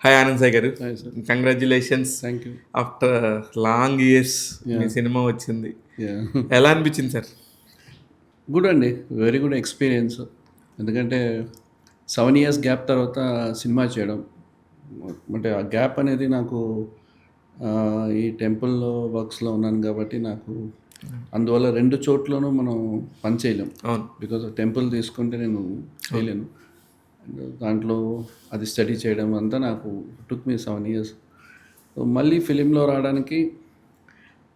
Hi Anand Sai గారు, hi sir. Congratulations. Thank you. After long years me Yeah. Cinema వచ్చింది. Yeah ఎలా అనిపించింది sir? Good అండి, వెరీ గుడ్ ఎక్స్పీరియన్స్. ఎందుకంటే 7 years గ్యాప్ తర్వాత సినిమా చేయడం, అంటే ఆ గ్యాప్ అనేది నాకు ఈ టెంపుల్లో వర్క్స్లో ఉన్నాను కాబట్టి నాకు అందువల్ల 2 చోట్లను మనం పని చేయలేం. అవును. బికాజ్ టెంపుల్ తీసుకుంటే నేను చేయలేను. And దాంట్లో అది స్టడీ చేయడం అంతా నాకు టుక్ మీ 7 years. మళ్ళీ ఫిలింలో రావడానికి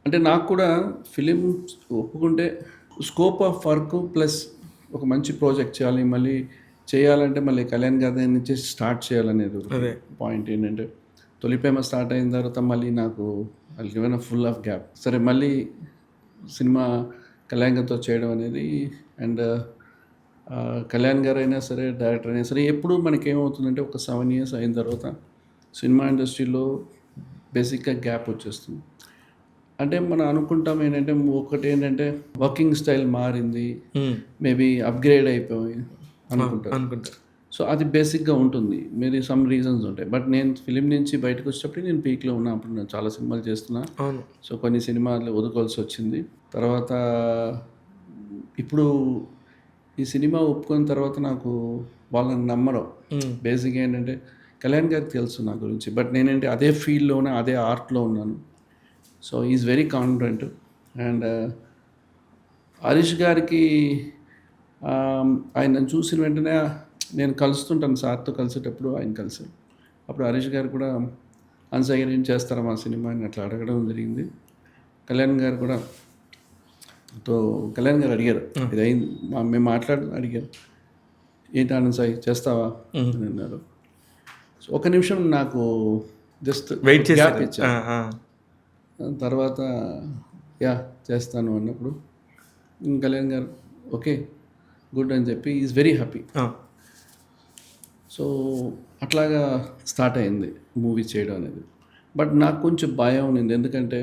అంటే నాకు కూడా ఫిలిం ఒప్పుకుంటే స్కోప్ ఆఫ్ వర్క్ ప్లస్ ఒక మంచి ప్రాజెక్ట్ చేయాలి, మళ్ళీ చేయాలంటే మళ్ళీ కళ్యాణ్ గారి దగ్గర నుంచి స్టార్ట్ చేయాలనేది అదే. పాయింట్. ఏంటంటే తొలి ప్రేమ స్టార్ట్ అయిన తర్వాత మళ్ళీ నాకు గివెన్ ఫుల్ ఆఫ్ గ్యాప్. సరే మళ్ళీ సినిమా కళ్యాణ్ గారితో చేయడం అనేది అండ్ కళ్యాణ్ గారు అయినా సరే డైరెక్టర్ అయినా సరే ఎప్పుడు మనకి ఏమవుతుందంటే ఒక 7 years అయిన తర్వాత సినిమా ఇండస్ట్రీలో బేసిక్గా గ్యాప్ వచ్చేస్తుంది. అంటే మనం అనుకుంటాం ఏంటంటే ఒకటి ఏంటంటే వర్కింగ్ స్టైల్ మారింది, మేబీ అప్గ్రేడ్ అయిపోయి అనుకుంటారు. అనుకుంటారు. సో అది బేసిక్గా ఉంటుంది, మేబీ సమ్ రీజన్స్ ఉంటాయి. బట్ నేను ఫిలిం నుంచి బయటకు వచ్చేటప్పుడు నేను పీక్లో ఉన్నా, అప్పుడు నేను చాలా సినిమాలు చేస్తున్నా. అవును. సో కొన్ని సినిమాలు వదుకోవాల్సి వచ్చింది. తర్వాత ఇప్పుడు ఈ సినిమా ఒప్పుకున్న తర్వాత నాకు వాళ్ళని నమ్మడం. బేసిక్గా ఏంటంటే కళ్యాణ్ గారికి తెలుసు నా గురించి, బట్ నేనంటే అదే ఫీల్డ్లోనే అదే ఆర్ట్లో ఉన్నాను. So is very confident. And Harish గారికి ఆయన చూసిన వెంటనే నేను కలుస్తుంటాను, సార్తో కలిసేటప్పుడు ఆయన కలిసాను. అప్పుడు హరీష్ గారు కూడా అన్సాయి గారు ఏం చేస్తారా మా సినిమా అని అట్లా అడగడం జరిగింది. కళ్యాణ్ గారు కూడా కళ్యాణ్ గారు అడిగారు, ఇది అయింది మేము అడిగారు, ఏంటి ఆనంద్ సాయి చేస్తావా అని అన్నారు. సో ఒక నిమిషం నాకు జస్ట్ వెయిట్ గ్యాప్ చేసి ఇచ్చాను. తర్వాత యా చేస్తాను అన్నప్పుడు కళ్యాణ్ గారు ఓకే గుడ్ అని చెప్పి ఈజ్ వెరీ హ్యాపీ. సో అట్లాగా స్టార్ట్ అయింది మూవీ చేయడం అనేది. బట్ నాకు కొంచెం భయం ఉంది, ఎందుకంటే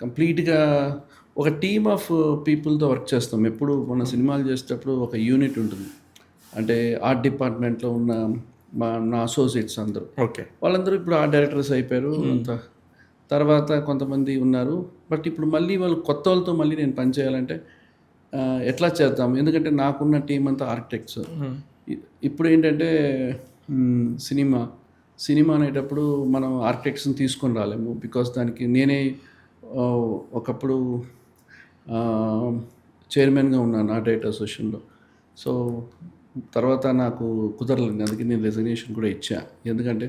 కంప్లీట్గా ఒక టీమ్ ఆఫ్ పీపుల్తో వర్క్ చేస్తాం. ఎప్పుడు మన సినిమాలు చేసేటప్పుడు ఒక యూనిట్ ఉంటుంది, అంటే ఆర్ట్ డిపార్ట్మెంట్లో ఉన్న నా అసోసియేట్స్ అందరూ, ఓకే, వాళ్ళందరూ ఇప్పుడు ఆర్ట్ డైరెక్టర్స్ అయిపోయారు. అంత తర్వాత కొంతమంది ఉన్నారు, బట్ ఇప్పుడు మళ్ళీ వాళ్ళు కొత్త వాళ్ళతో మళ్ళీ నేను పనిచేయాలంటే ఎట్లా చేద్దాం, ఎందుకంటే నాకున్న టీం అంతా ఆర్కిటెక్ట్స్. ఇప్పుడు ఏంటంటే సినిమా అనేటప్పుడు మనం ఆర్కిటెక్ట్స్ని తీసుకొని రాలేము, బికాస్ దానికి నేనే ఒకప్పుడు చైర్మన్గా ఉన్నాను ఆర్ట్ డైరెక్టర్ అసోసియేషన్లో. సో తర్వాత నాకు కుదరలేదు, అందుకే నేను రెసిగ్నేషన్ కూడా ఇచ్చా. ఎందుకంటే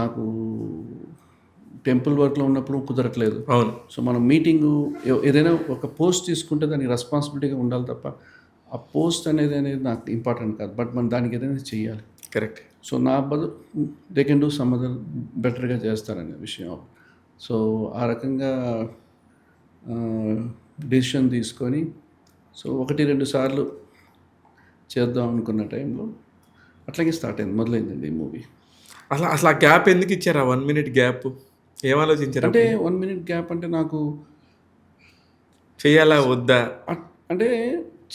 నాకు టెంపుల్ వర్క్లో ఉన్నప్పుడు కుదరట్లేదు. అవును. సో మనం మీటింగు ఏదైనా ఒక పోస్ట్ తీసుకుంటే దానికి రెస్పాన్సిబిలిటీగా ఉండాలి తప్ప ఆ పోస్ట్ అనేది నాకు ఇంపార్టెంట్ కాదు, బట్ మనం దానికి ఏదైనా చెయ్యాలి. కరెక్ట్. సో నా బదులు they can do some other బెటర్గా చేస్తారనే విషయం. సో ఆ రకంగా డెసిషన్ తీసుకొని సో 1-2 సార్లు చేద్దాం అనుకున్న టైంలో అట్లాగే స్టార్ట్ అయింది, మొదలైందండి ఈ మూవీ. అసలు ఆ గ్యాప్ ఎందుకు ఇచ్చారు? ఆ 1 minute గ్యాప్ ఏం ఆలోచించారు? అంటే 1 minute గ్యాప్ అంటే నాకు చెయ్యాలా వద్దా అంటే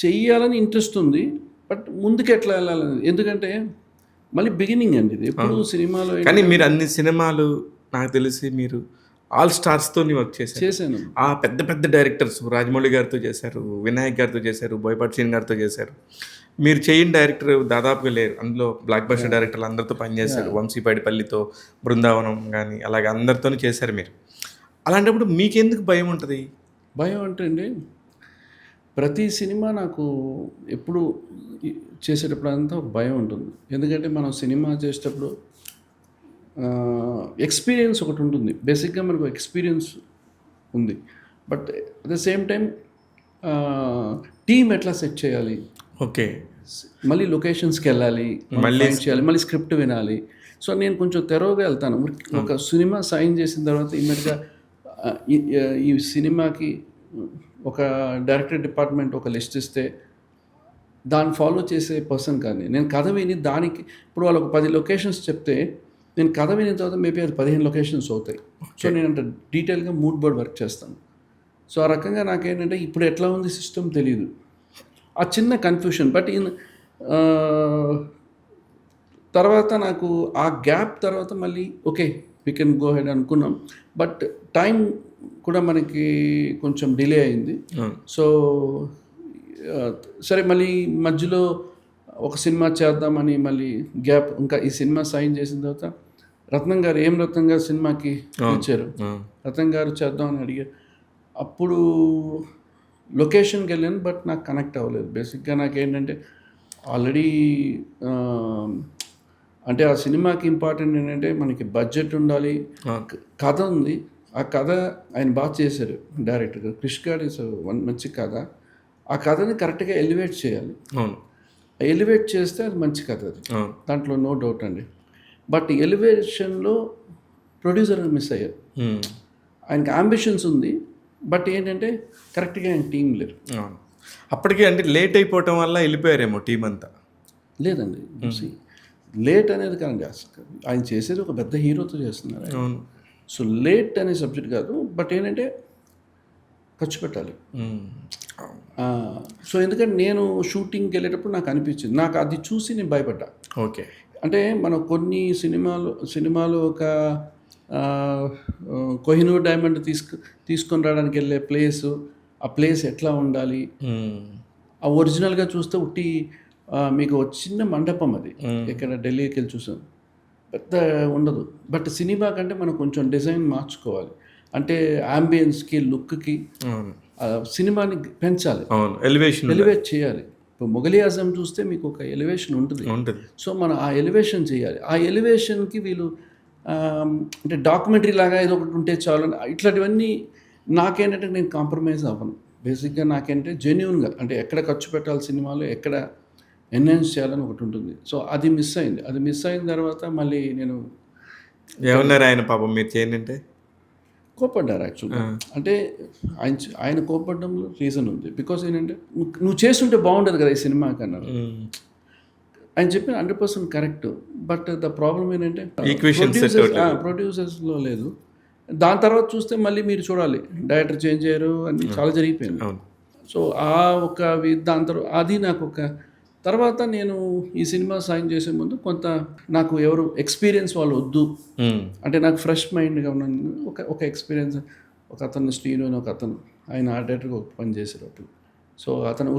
చెయ్యాలని ఇంట్రెస్ట్ ఉంది, బట్ ముందుకు ఎట్లా వెళ్ళాలని. ఎందుకంటే మళ్ళీ బిగినింగ్ అండి ఇది, ఎప్పుడు సినిమాలో కానీ మీరు అన్ని సినిమాలు నాకు తెలిసి మీరు ఆల్ స్టార్స్తో వర్క్ చేశాను. ఆ పెద్ద పెద్ద డైరెక్టర్స్ రాజమౌళి గారితో చేశారు, వినాయక్ గారితో చేశారు, బోయపాటి శ్రీని గారితో చేశారు. మీరు చేయని డైరెక్టర్ దాదాపుగా లేరు. అందులో బ్లాక్ బస్టర్ డైరెక్టర్లు అందరితో పనిచేశారు, వంశీపైడిపల్లితో, బృందావనం కానీ అలాగే అందరితోనూ చేశారు మీరు. అలాంటప్పుడు మీకెందుకు భయం ఉంటుంది? భయం అంటే అండి, ప్రతి సినిమా నాకు ఎప్పుడు చేసేటప్పుడు అంతా ఒక భయం ఉంటుంది. ఎందుకంటే మనం సినిమా చేసేటప్పుడు ఎక్స్పీరియన్స్ ఒకటి ఉంటుంది, బేసిక్గా మనకు ఎక్స్పీరియన్స్ ఉంది. But at the same time team ఎట్లా సెట్ చేయాలి, ఓకే, మళ్ళీ లొకేషన్స్కి వెళ్ళాలి, మళ్ళీ చేయాలి, మళ్ళీ స్క్రిప్ట్ వినాలి. సో నేను కొంచెం తెరవగా వెళ్తాను. ఒక సినిమా సైన్ చేసిన తర్వాత ఇమ్మీడియట్గా ఈ సినిమాకి ఒక డైరెక్టర్ డిపార్ట్మెంట్ ఒక లిస్ట్ ఇస్తే దాన్ని ఫాలో చేసే పర్సన్ కానీ నేను కథ విని దానికి ఇప్పుడు వాళ్ళు ఒక 10 లొకేషన్స్ చెప్తే నేను కథ వినిన తర్వాత మేబీ అది 15 లొకేషన్స్ అవుతాయి. సో నేను అంటే డీటెయిల్గా మూడ్ బోర్డ్ వర్క్ చేస్తాను. సో ఆ రకంగా నాకేంటంటే ఇప్పుడు ఎట్లా ఉంది సిస్టమ్ తెలియదు, ఆ చిన్న కన్ఫ్యూషన్. బట్ తర్వాత నాకు ఆ గ్యాప్ తర్వాత మళ్ళీ okay we can go head అనుకున్నాం. బట్ టైం కూడా మనకి కొంచెం డిలే అయింది. సో సరే మళ్ళీ మధ్యలో ఒక సినిమా చేద్దామని మళ్ళీ గ్యాప్, ఇంకా ఈ సినిమా సైన్ చేసిన తర్వాత రత్నం గారు రత్నం గారు సినిమాకి ఇచ్చారు. రత్నం గారు చేద్దామని అడిగారు. అప్పుడు లొకేషన్కి వెళ్ళాను, బట్ నాకు కనెక్ట్ అవ్వలేదు. బేసిక్గా నాకేంటంటే ఆల్రెడీ అంటే ఆ సినిమాకి ఇంపార్టెంట్ ఏంటంటే మనకి బడ్జెట్ ఉండాలి, కథ ఉంది. ఆ కథ ఆయన బాగా చేశారు డైరెక్టర్ గారు. క్రిష్ గారు మంచి కథ. ఆ కథని కరెక్ట్గా ఎలివేట్ చేయాలి. ఎలివేట్ చేస్తే అది మంచి కథ, అది దాంట్లో నో డౌట్ అండి. బట్ ఎలివేషన్లో ప్రొడ్యూసర్ మిస్ అయ్యారు. ఆయనకి అంబిషన్స్ ఉంది, బట్ ఏంటంటే కరెక్ట్గా ఆయన టీం లేరు. అప్పటికే అంటే లేట్ అయిపోవటం వల్ల వెళ్ళిపోయారేమో టీం అంతా. లేదండి, లేట్ అనేది కాదండి. అసలు ఆయన చేసేది ఒక పెద్ద హీరోతో చేస్తున్నారు. సో లేట్ అనే సబ్జెక్ట్ కాదు, బట్ ఏంటంటే ఖర్చు పెట్టాలి. సో ఎందుకంటే నేను షూటింగ్కి వెళ్ళేటప్పుడు నాకు అనిపించింది, నాకు అది చూసి నేను భయపడ్డా. ఓకే, అంటే మనం కొన్ని సినిమాలు ఒక కోహినూర్ డైమండ్ తీసుకొని రావడానికి వెళ్ళే ప్లేసు, ఆ ప్లేస్ ఎట్లా ఉండాలి, ఆ ఒరిజినల్గా చూస్తే ఉట్టి మీకు చిన్న మండపం, అది ఎక్కడ ఢిల్లీకి వెళ్ళి చూసాం, పెద్ద ఉండదు. బట్ సినిమా కంటే మనం కొంచెం డిజైన్ మార్చుకోవాలి. అంటే అంబియన్స్కి, లుక్కి సినిమాని పెంచాలి, ఎలివేట్ చేయాలి. ఇప్పుడు మొఘలి ఆజం చూస్తే మీకు ఒక ఎలివేషన్ ఉంటుంది. సో మనం ఆ ఎలివేషన్ చేయాలి. ఆ ఎలివేషన్కి వీళ్ళు అంటే డాక్యుమెంటరీ లాగా ఏదో ఒకటి ఉంటే చాలు, ఇట్లాంటివన్నీ నాకేంటంటే నేను కాంప్రమైజ్ అవ్వను. బేసిక్గా నాకేంటంటే జెన్యూన్గా, అంటే ఎక్కడ ఖర్చు పెట్టాలి సినిమాలో, ఎక్కడ ఎన్హాన్స్ చేయాలని ఒకటి ఉంటుంది. సో అది మిస్ అయింది. అది మిస్ అయిన తర్వాత మళ్ళీ నేను ఏమన్నారు ఆయన పాపం మీరు చేయండి కోపడ్డారు యాక్చువల్గా. అంటే ఆయన కోపడ్డంలో రీజన్ ఉంది. బికాస్ ఏంటంటే నువ్వు చేస్తుంటే బాగుండదు కదా ఈ సినిమాకి అన్నారు. ఆయన చెప్పిన 100% కరెక్ట్. బట్ ద ప్రాబ్లం ఏంటంటే ప్రొడ్యూసర్స్లో లేదు. దాని తర్వాత చూస్తే మళ్ళీ మీరు చూడాలి, డైరెక్టర్ చేంజ్ అయ్యారు, అన్నీ చాలా జరిగిపోయింది. సో ఆ ఒక దాని తర్వాత అది నాకు ఒక తర్వాత నేను ఈ సినిమా సైన్ చేసే ముందు కొంత నాకు ఎవరు ఎక్స్పీరియన్స్ వాళ్ళు వద్దు, అంటే నాకు ఫ్రెష్ మైండ్గా ఉన్నాను. ఒక ఎక్స్పీరియన్స్, ఒక అతను శ్రీను అని ఒక అతను, ఆయన ఆ డైరెక్టర్గా ఒక పని చేశారు అప్పుడు. సో అతను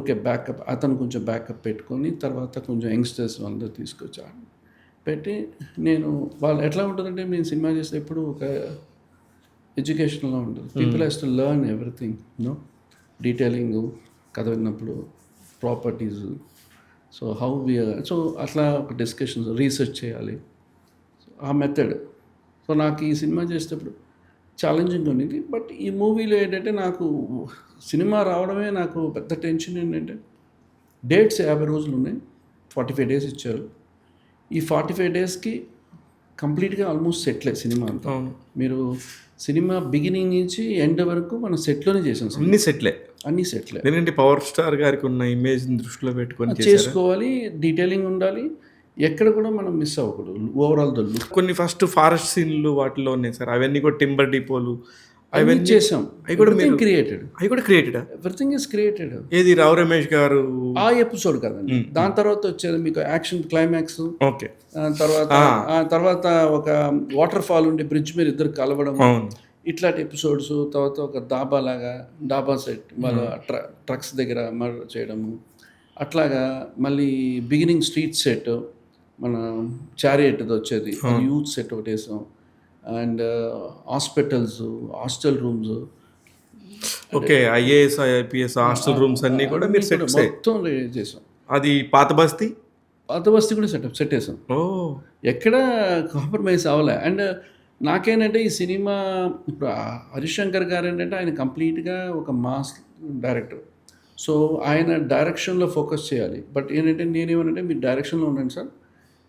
అతను కొంచెం బ్యాకప్ పెట్టుకొని తర్వాత కొంచెం యంగ్స్టర్స్ అందరూ తీసుకొచ్చాను పెట్టి, నేను వాళ్ళు ఎట్లా ఉంటుందంటే నేను సినిమా చేస్తే ఎప్పుడు ఒక ఎడ్యుకేషన్లో ఉంటుంది. People has to learn everything, detailing, కథ విన్నప్పుడు ప్రాపర్టీస్, సో సో అట్లా ఒక డిస్కషన్స్, రీసెర్చ్ చేయాలి, ఆ మెథడ్. సో నాకు ఈ సినిమా చేసేటప్పుడు ఛాలెంజింగ్ ఉండేది. బట్ ఈ మూవీలో ఏంటంటే నాకు సినిమా రావడమే నాకు పెద్ద టెన్షన్. ఏంటంటే డేట్స్ 50 రోజులు ఉన్నాయి, 45 days ఇచ్చారు. ఈ 45 daysకి కంప్లీట్గా ఆల్మోస్ట్ సెట్లే సినిమా అంతా. మీరు సినిమా బిగినింగ్ నుంచి ఎండ్ వరకు మనం సెట్లోనే చేసాం. అన్ని సెట్లే. ఎందుకంటే పవర్ స్టార్ గారికి ఉన్న ఇమేజ్ దృష్టిలో పెట్టుకొని చేసుకోవాలి, డీటెయిలింగ్ ఉండాలి, ఎక్కడ కూడా మనం మిస్ అవ్వకూడదు. Overall the look. కొన్ని ఫస్ట్ ఫారెస్ట్ సీన్లు వాటిలో ఉన్నాయి సార్, అవన్నీ కూడా టింబర్ డిపోలు అవన్నీ చేసాం. అవి కూడా క్రియేటెడ్, ఎవ్రీథింగ్ ఇస్ క్రియేటెడ్. ఏది రావు రమేష్ గారు ఆ ఎపిసోడ్ కదండి. దాని తర్వాత వచ్చేది మీకు యాక్షన్ క్లైమాక్స్. ఓకే, తర్వాత ఒక వాటర్ ఫాల్ ఉండి బ్రిడ్జ్ మీద ఇద్దరు కలవడం, ఇట్లాంటి ఎపిసోడ్స్. తర్వాత ఒక డాబా సెట్, మళ్ళీ ట్రక్స్ దగ్గర మర్డర్ చేయడము, అట్లాగా. మళ్ళీ బిగినింగ్ స్ట్రీట్ సెట్, మన చారియట్ వచ్చేది, యూత్ సెట్ ఒకటి వేసాం. And hospitals, hostel rooms, okay, IAS IPS hostel rooms అన్నీ కూడా మీరు మొత్తం చేసాం. అది పాత బస్తీ కూడా సెట్ వేసాం. ఎక్కడ కాంప్రమైజ్ అవ్వలే. అండ్ నాకేంటంటే ఈ సినిమా ఇప్పుడు హరీష్ శంకర్ గారు ఏంటంటే ఆయన కంప్లీట్గా ఒక మాస్ డైరెక్టర్. సో ఆయన డైరెక్షన్లో ఫోకస్ చేయాలి. బట్ ఏంటంటే నేనేమనంటే మీరు డైరెక్షన్లో ఉండండి సార్,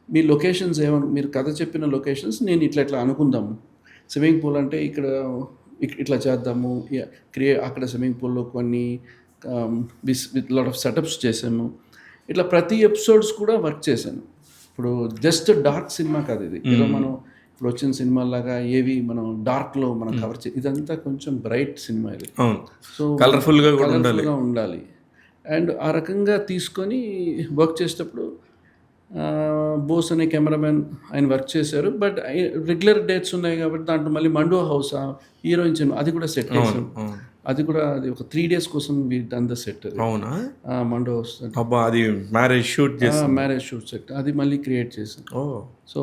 మీ లొకేషన్స్ మీరు కథ చెప్పిన లొకేషన్స్ నేను ఇట్లా అనుకుందాము. స్విమ్మింగ్ పూల్ అంటే ఇక్కడ ఇట్లా చేద్దాము, అక్కడ స్విమ్మింగ్ పూల్లో కొన్ని విత్ లాట్ ఆఫ్ సెటప్స్ చేసాము. ఇట్లా ప్రతి ఎపిసోడ్స్ కూడా వర్క్ చేశాను. ఇప్పుడు జస్ట్ డార్క్ సినిమా కాదు ఇది. ఇలా మనం ఇప్పుడు వచ్చిన సినిమాలాగా ఏవి మనం డార్క్లో మనం కవర్ ఇదంతా కొంచెం బ్రైట్ సినిమా ఇది. సో కలర్ఫుల్గా ఉండాలి. అండ్ ఆ రకంగా తీసుకొని వర్క్ చేసేటప్పుడు బోస్ అనే కెమెరామెన్ ఆయన వర్క్ చేశారు. బట్ రెగ్యులర్ డేట్స్ ఉన్నాయి కాబట్టి దాంట్లో మళ్ళీ మండో హౌస్ హీరోయిన్ సినిమా అది కూడా సెట్ చేసాం. అది కూడా అది ఒక 3 days కోసం డన్ ద సెట్. అది అవునా? మండో హౌస్ అబ్బా, అది మ్యారేజ్ షూట్ చేసి మ్యారేజ్ షూట్ సెట్ అది మళ్ళీ క్రియేట్ చేసాం. ఓ సో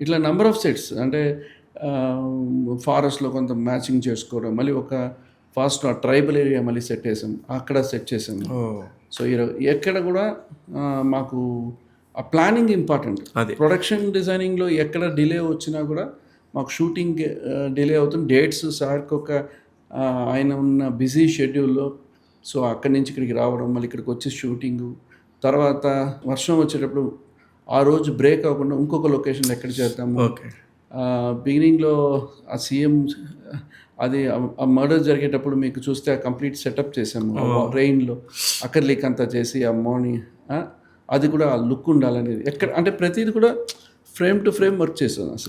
ఇట్లా నెంబర్ ఆఫ్ సెట్స్ అంటే ఫారెస్ట్లో కొంత మ్యాచింగ్ చేసుకోవడం, మళ్ళీ ఒక ఫాస్ట్ ట్రైబల్ ఏరియా మళ్ళీ సెట్ చేసాం, అక్కడ సెట్ చేసాము. ఓ సో ఎక్కడ కూడా మాకు ఆ ప్లానింగ్ ఇంపార్టెంట్. అది ప్రొడక్షన్ డిజైనింగ్లో ఎక్కడ డిలే వచ్చినా కూడా మాకు షూటింగ్ డిలే అవుతుంది. డేట్స్ సార్కి ఒక ఆయన ఉన్న బిజీ షెడ్యూల్లో, సో అక్కడి నుంచి ఇక్కడికి రావడం, మళ్ళీ ఇక్కడికి వచ్చి షూటింగు, తర్వాత వర్షం వచ్చేటప్పుడు ఆ రోజు బ్రేక్ అవ్వకుండా ఇంకొక లొకేషన్లో ఎక్కడ చేద్దాము. ఓకే. బిగినింగ్లో ఆ సీఎం అది ఆ మర్డర్ జరిగేటప్పుడు మీకు చూస్తే ఆ కంప్లీట్ సెటప్ చేసాము రెయిన్లో, అక్కర్లీక్ అంతా చేసి ఆ మార్నింగ్ అది కూడా ఆ లుక్ ఉండాలనేది ఎక్కడ అంటే ప్రతిది కూడా ఫ్రేమ్ టు ఫ్రేమ్ వర్క్ చేస్తాను అసలు.